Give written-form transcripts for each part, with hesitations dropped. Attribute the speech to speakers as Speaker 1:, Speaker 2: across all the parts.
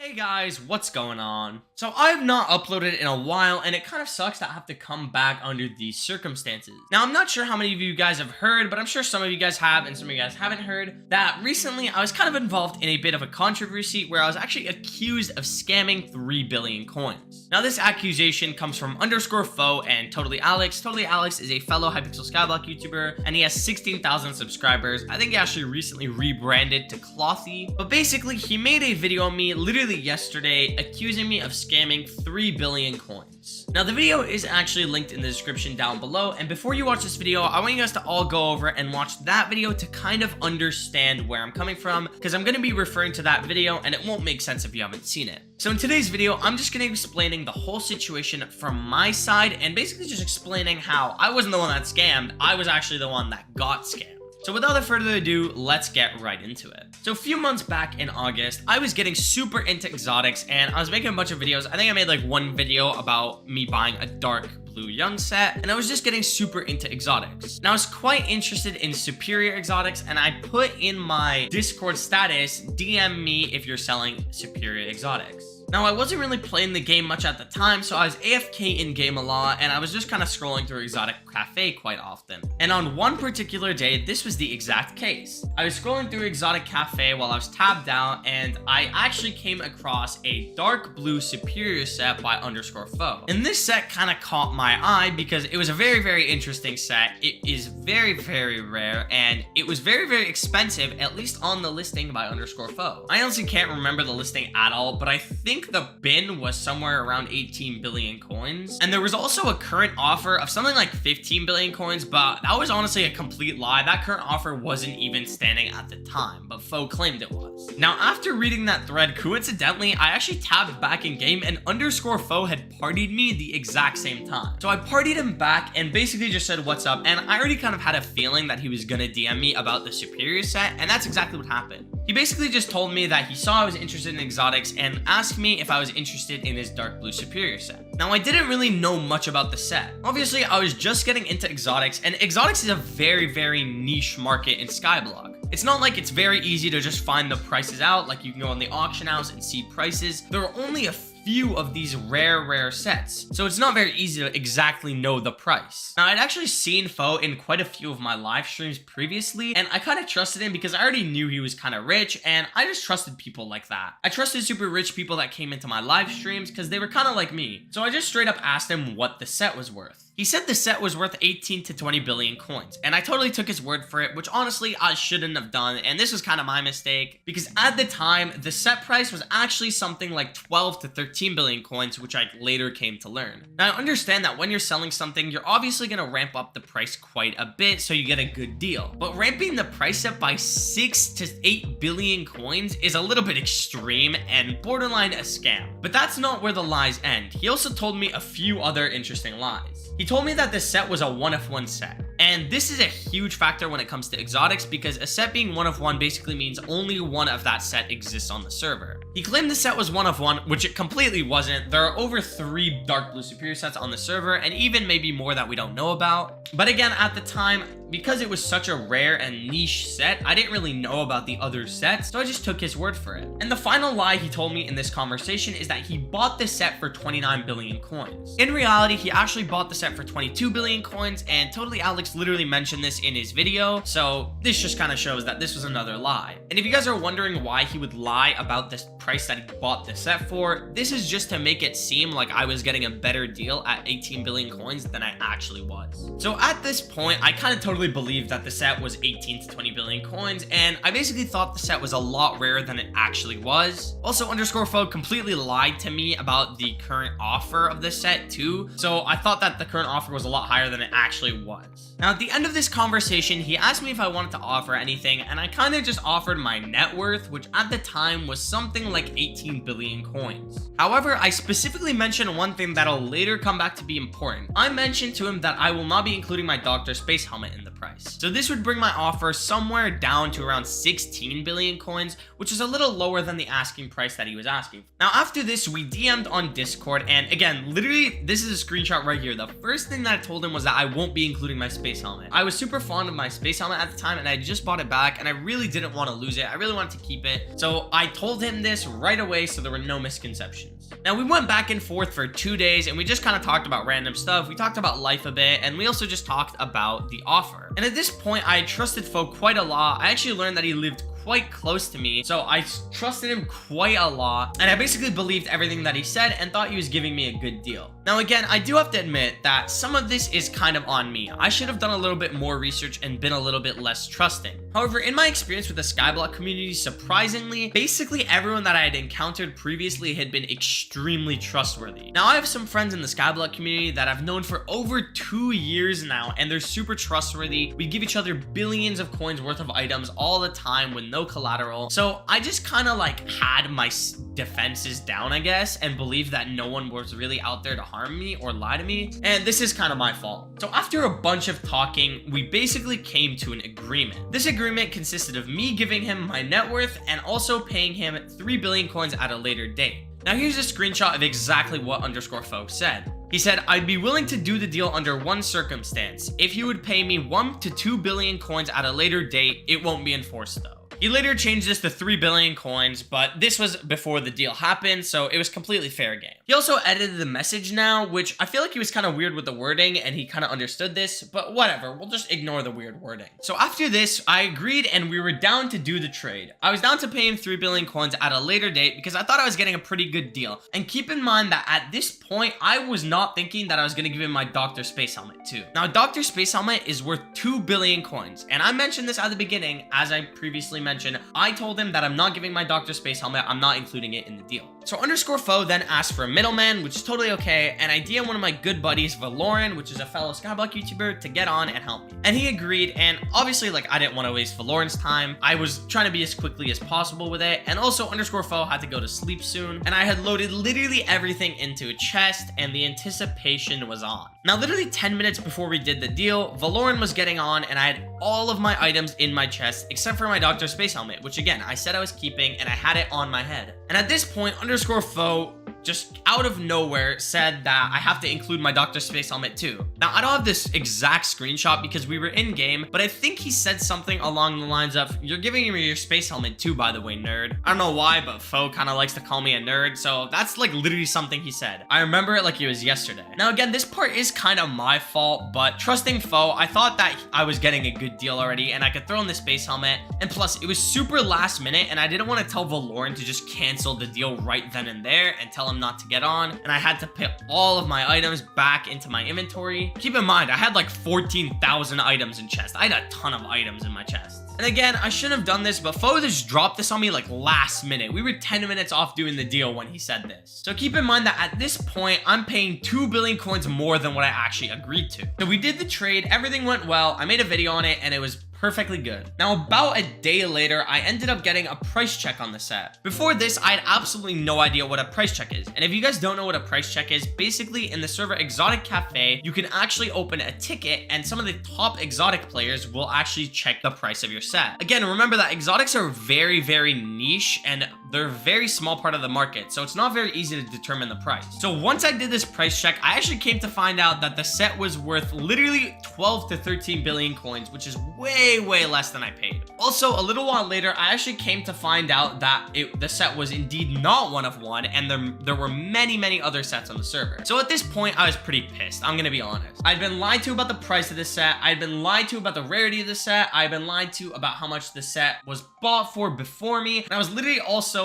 Speaker 1: Hey guys, what's going on? So I have not uploaded in a while and it kind of sucks that I have to come back under these circumstances. Now I'm not sure how many of you guys have heard, but I'm sure some of you guys have and some of you guys haven't heard that recently I was kind of involved in a bit of a controversy where I was actually accused of scamming 3 billion coins. Now this accusation comes from _foe and Totally Alex. Totally Alex is a fellow Hypixel Skyblock YouTuber and he has 16,000 subscribers. I think he actually recently rebranded to Clothy, but basically he made a video on me literally yesterday accusing me of scamming 3 billion coins. Now the video is actually linked in the description down below, and before you watch this video I want you guys to all go over and watch that video to kind of understand where I'm coming from, because I'm going to be referring to that video and it won't make sense if you haven't seen it. So in today's video I'm just going to be explaining the whole situation from my side and basically just explaining how I wasn't the one that scammed, I was actually the one that got scammed. So without further ado, let's get right into it. So a few months back in August, I was getting super into exotics and I was making a bunch of videos. I think I made like one video about me buying a dark blue young set, and I was just getting super into exotics. Now I was quite interested in superior exotics, and I put in my Discord status, DM me if you're selling superior exotics. Now, I wasn't really playing the game much at the time, so I was AFK in-game a lot, and I was just kind of scrolling through Exotic Cafe quite often. And on one particular day, this was the exact case. I was scrolling through Exotic Cafe while I was tabbed out, and I actually came across a dark blue superior set by _foe. And this set kind of caught my eye because it was a very, very interesting set. It is very, very rare, and it was very, very expensive, at least on the listing by _foe. I honestly can't remember the listing at all, but I think the bin was somewhere around 18 billion coins, and there was also a current offer of something like 15 billion coins, but that was honestly a complete lie. That current offer wasn't even standing at the time, but Foe claimed it was. Now after reading that thread, coincidentally I actually tabbed back in game and _foe had partied me the exact same time. So I partied him back and basically just said what's up, and I already kind of had a feeling that he was gonna DM me about the superior set, and that's exactly what happened. He basically just told me that he saw I was interested in exotics and asked me if I was interested in his dark blue superior set. Now I didn't really know much about the set. Obviously I was just getting into exotics, and exotics is a very, very niche market in Skyblock. It's not like it's very easy to just find the prices out, like you can go on the auction house and see prices. There are only a few of these rare sets, so it's not very easy to exactly know the price. Now I'd actually seen Foe in quite a few of my live streams previously, and I kind of trusted him because I already knew he was kind of rich, and I just trusted people like that. I trusted super rich people that came into my live streams because they were kind of like me. So I just straight up asked him what the set was worth. He said the set was worth 18 to 20 billion coins, and I totally took his word for it, which honestly I shouldn't have done, and this was kind of my mistake because at the time the set price was actually something like 12 to 13 billion coins, which I later came to learn. Now I understand that when you're selling something, you're obviously going to ramp up the price quite a bit so you get a good deal, but ramping the price up by 6 to 8 billion coins is a little bit extreme and borderline a scam. But that's not where the lies end. He also told me a few other interesting lies. He told me that this set was a one-of-one set. And this is a huge factor when it comes to exotics because a set being one of one basically means only one of that set exists on the server. He claimed the set was one of one, which it completely wasn't. There are over 3 dark blue superior sets on the server, and even maybe more that we don't know about. But again, at the time, because it was such a rare and niche set, I didn't really know about the other sets, so I just took his word for it. And the final lie he told me in this conversation is that he bought this set for 29 billion coins. In reality, he actually bought the set for 22 billion coins, and Totally Alex literally mentioned this in his video, so this just kind of shows that this was another lie. And if you guys are wondering why he would lie about this price that he bought the set for, this is just to make it seem like I was getting a better deal at 18 billion coins than I actually was. So at this point, I kind of totally believed that the set was 18 to 20 billion coins, and I basically thought the set was a lot rarer than it actually was. Also, _foe completely lied to me about the current offer of this set too, so I thought that the current offer was a lot higher than it actually was. Now at the end of this conversation, he asked me if I wanted to offer anything, and I kind of just offered my net worth, which at the time was something like 18 billion coins. However, I specifically mentioned one thing that'll later come back to be important. I mentioned to him that I will not be including my doctor space helmet in the the price. So this would bring my offer somewhere down to around 16 billion coins, which is a little lower than the asking price that he was asking. Now after this, we DM'd on Discord, and again, literally this is a screenshot right here. The first thing that I told him was that I won't be including my space helmet. I was super fond of my space helmet at the time, and I just bought it back, and I really didn't want to lose it. I really wanted to keep it. So I told him this right away so there were no misconceptions. Now we went back and forth for 2 days, and we just kind of talked about random stuff. We talked about life a bit, and we also just talked about the offer. And at this point, I trusted Fo quite a lot. I actually learned that he lived quite close to me, so I trusted him quite a lot, and I basically believed everything that he said and thought he was giving me a good deal. Now again, I do have to admit that some of this is kind of on me. I should have done a little bit more research and been a little bit less trusting. However, in my experience with the Skyblock community, surprisingly, basically everyone that I had encountered previously had been extremely trustworthy. Now I have some friends in the Skyblock community that I've known for over 2 years now, and they're super trustworthy. We give each other billions of coins worth of items all the time with no collateral. So I just kind of like had my defenses down, I guess, and believed that no one was really out there to harm me or lie to me, and this is kind of my fault. So after a bunch of talking, we basically came to an agreement. This agreement consisted of me giving him my net worth and also paying him 3 billion coins at a later date. Now here's a screenshot of exactly what _Fo said. He said, "I'd be willing to do the deal under one circumstance. If you would pay me 1 to 2 billion coins at a later date, it won't be enforced though." He later changed this to 3 billion coins, but this was before the deal happened, so it was completely fair game. He also edited the message now, which I feel like he was kind of weird with the wording, and he kind of understood this, but whatever, we'll just ignore the weird wording. So after this, I agreed, and we were down to do the trade. I was down to pay him 3 billion coins at a later date because I thought I was getting a pretty good deal. And keep in mind that at this point, I was not thinking that I was going to give him my Dr. Space Helmet too. Now, Dr. Space Helmet is worth 2 billion coins, and I mentioned this at the beginning, as I previously mentioned. I told him that I'm not giving my Dr. Space Helmet, I'm not including it in the deal. So _Fo then asked for a middleman, which is totally okay, and I DM'd one of my good buddies, Valoran, which is a fellow Skyblock YouTuber, to get on and help me. And he agreed, and obviously, like, I didn't want to waste Valoran's time. I was trying to be as quickly as possible with it, and also _Fo had to go to sleep soon, and I had loaded literally everything into a chest, and the anticipation was on. Now, literally 10 minutes before we did the deal, Valoran was getting on, and I had all of my items in my chest, except for my Dr. Space Helmet, which again, I said I was keeping, and I had it on my head. And at this point, _Fo just out of nowhere said that I have to include my Dr. Space Helmet too. Now, I don't have this exact screenshot because we were in game, but I think he said something along the lines of, "You're giving me your space helmet too, by the way, nerd." I don't know why, but Fo kind of likes to call me a nerd, so that's like literally something he said. I remember it like it was yesterday. Now again, this part is kind of my fault, but trusting Fo, I thought that I was getting a good deal already and I could throw in the space helmet, and plus it was super last minute and I didn't want to tell Valoran to just cancel the deal right then and there and tell him not to get on, and I had to put all of my items back into my inventory. Keep in mind, I had like 14,000 items in chest. I had a ton of items in my chest. And again, I shouldn't have done this, but Fo just dropped this on me like last minute. We were 10 minutes off doing the deal when he said this. So keep in mind that at this point, I'm paying 2 billion coins more than what I actually agreed to. So we did the trade, everything went well, I made a video on it, and it was perfectly good. Now, about a day later, I ended up getting a price check on the set. Before this, I had absolutely no idea what a price check is. And if you guys don't know what a price check is, basically in the server Exotic Cafe, you can actually open a ticket and some of the top exotic players will actually check the price of your set. Again, remember that exotics are very, very niche and they're a very small part of the market, so it's not very easy to determine the price. So once I did this price check, I actually came to find out that the set was worth literally 12 to 13 billion coins, which is way less than I paid. Also, a little while later, I actually came to find out that the set was indeed not one of one, and there were many other sets on the server. So at this point, I was pretty pissed, I'm gonna be honest. I'd been lied to about the price of the set, I'd been lied to about the rarity of the set, I'd been lied to about how much the set was bought for before me, and I was literally also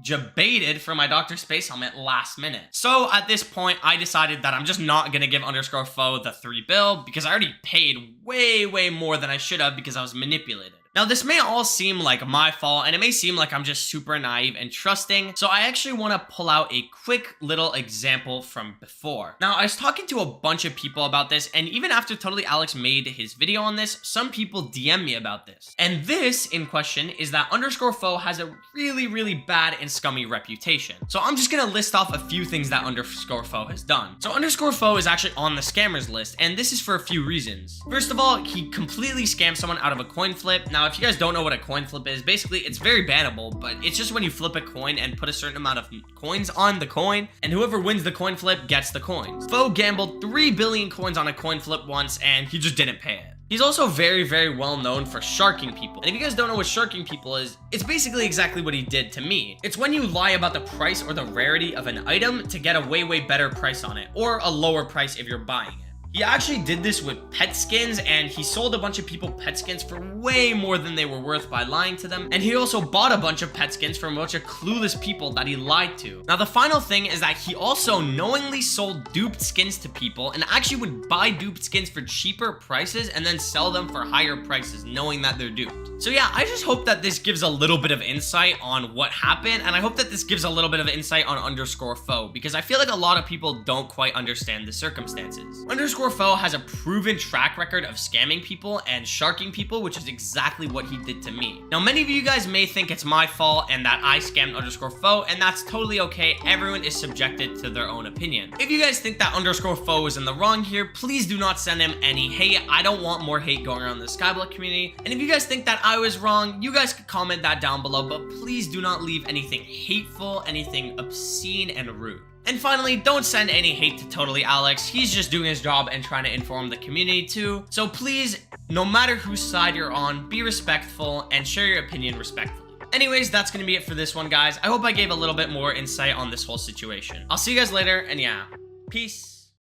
Speaker 1: jebaited for my Dr. Space Helmet last minute. So at this point, I decided that I'm just not gonna give _Fo the 3 bill because I already paid way more than I should have because I was manipulated. Now, this may all seem like my fault, and it may seem like I'm just super naive and trusting, so I actually want to pull out a quick little example from before. Now, I was talking to a bunch of people about this, and even after Totally Alex made his video on this, some people DM me about this. And this, in question, is that _foe has a really bad and scummy reputation. So I'm just gonna list off a few things that _foe has done. So _foe is actually on the scammers list, and this is for a few reasons. First of all, he completely scammed someone out of a coin flip. Now, if you guys don't know what a coin flip is, basically it's very bannable, but it's just when you flip a coin and put a certain amount of coins on the coin, and whoever wins the coin flip gets the coins. Foe gambled 3 billion coins on a coin flip once, and he just didn't pay it. He's also very well known for sharking people. And if you guys don't know what sharking people is, it's basically exactly what he did to me. It's when you lie about the price or the rarity of an item to get a way better price on it, or a lower price if you're buying it. He actually did this with pet skins, and he sold a bunch of people pet skins for way more than they were worth by lying to them. And he also bought a bunch of pet skins from a bunch of clueless people that he lied to. Now, the final thing is that he also knowingly sold duped skins to people and actually would buy duped skins for cheaper prices and then sell them for higher prices, knowing that they're duped. So yeah, I just hope that this gives a little bit of insight on what happened, and I hope that this gives a little bit of insight on _foe, because I feel like a lot of people don't quite understand the circumstances. _foe has a proven track record of scamming people and sharking people, which is exactly what he did to me. Now, many of you guys may think it's my fault and that I scammed _foe, and that's totally okay. Everyone is subjected to their own opinion. If you guys think that _foe is in the wrong here, please do not send him any hate. I don't want more hate going around the Skyblock community. And if you guys think that I was wrong, you guys could comment that down below, but please do not leave anything hateful, anything obscene and rude. And finally, don't send any hate to Totally Alex. He's just doing his job and trying to inform the community too. So please, no matter whose side you're on, be respectful and share your opinion respectfully. Anyways, that's gonna be it for this one, guys. I hope I gave a little bit more insight on this whole situation. I'll see you guys later, and yeah, peace.